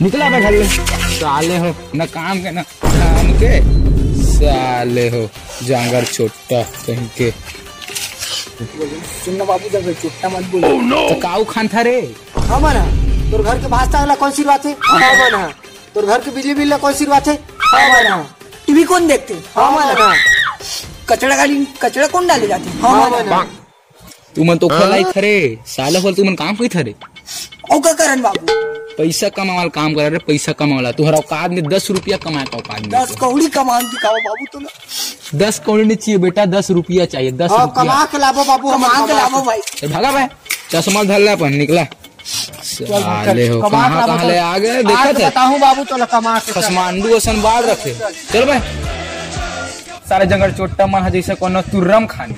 निकला बे घर साले हो न काम के न धाम के साले हो जांगर छोटा कहीं के। सुनना बाबू जब चुट्टा मत बोल। तो काऊ खान था रे। हाँ माना तोर घर के भाषा वाला कौन सी बात है? हाँ माना तोर घर के बिजली बिल कौन सी बात है? हाँ माना टीवी कौन देखते? हाँ माना कचरा गाड़ी कचरा कौन डाले जाते? हाँ माना तू मन तो खलाई खरे साले हो तू मन काम कोई थरे ओ का करन बाबू पैसा कमावाल काम कर रे पैसा कमावाला तू हर औकात में 10 रुपया कमाए का औकात में 10 कौड़ी कमान दिखाओ बाबू तुम 10 कौड़ी नहीं चाहिए बेटा 10 रुपया चाहिए 10 रुपया कमा के लाभो बाबू हम के लाभो भाई भागा भाई चश्मा धरला अपन निकला साले हो कहां ले आ गए देखा थे बताऊं बाबू तो कमा के खसमांडू असन बाल रखे चल भाई सारे जंगल चोट्टा मन जैसे कोनो तुर्रम खाने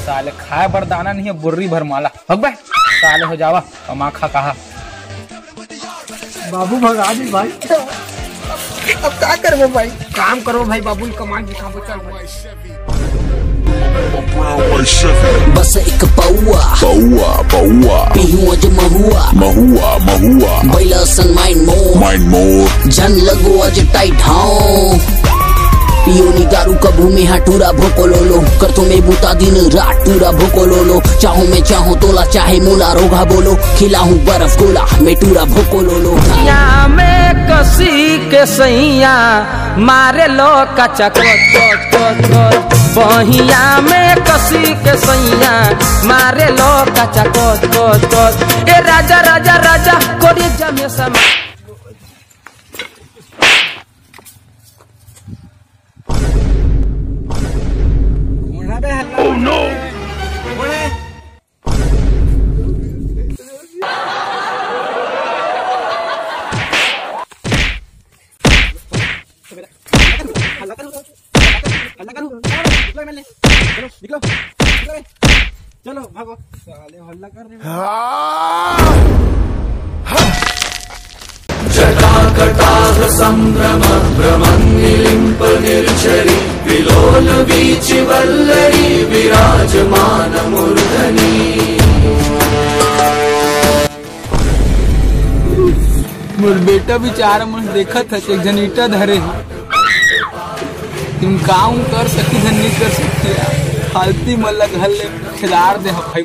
साले खाए बरदाना नहीं है बुर्री भर माला भग भाई साले हो जावा कमा खा कहा बाबू भगा दी भाई अब क्या करो भाई काम करो भाई बाबू कमा के काम चल बस एक पौआ पौआ पौआ पीहू अज महुआ महुआ महुआ बैला सन माइंड मोर जन लगो अज टाइट हां पियोनी दारू का भूमि हटूरा भोको लो कर तुम्हें बूता दिन रात टूरा भोको लो चाहूं मैं चाहूं तोला चाहे मोला रोगा बोलो खिलाऊं बर्फ गोला मैं टूरा भोको लो यहाँ में कसी के सैया मारे लो कचा बहिया में कसी के सैया मारे लो कचा ए राजा राजा राजा कोरी जमे समा Oh no! चलो भागो साले हल्ला कर रहे जटाकटाह संभ्रम भ्रमन्निलिम्प निर्झरि विलोल वीचि वल्लरी विराजमान मूर्धनि। मोर बेटा बेचारा मन देखा था एक जन ईटा धरे तुम काम कर सकती धन नहीं कर सकती फालती मल्ला घर ले खिलार दे भाई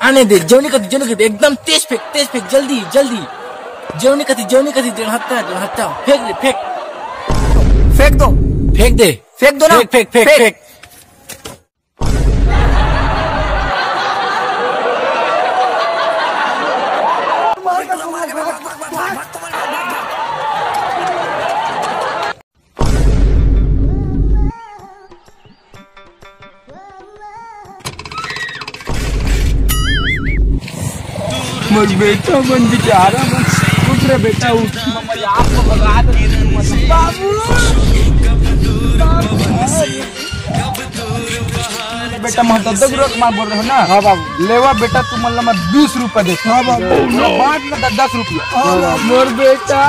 आने दे जोनी कति एकदम तेज फेंक जल्दी जल्दी जोनी कति देड़ हत्ता फेंक दो ना फेंक मोर बेटा मन बेचारा मन उठ रे बेटा उठ मम्मा आप को भगा दे बाबू बेटा महत दग रोक मार बोल रहे हो ना। हाँ बाबू लेवा बेटा तू मतलब मैं 20 रुपया दे। हाँ बाबू बांट ना 10 रुपया मोर बेटा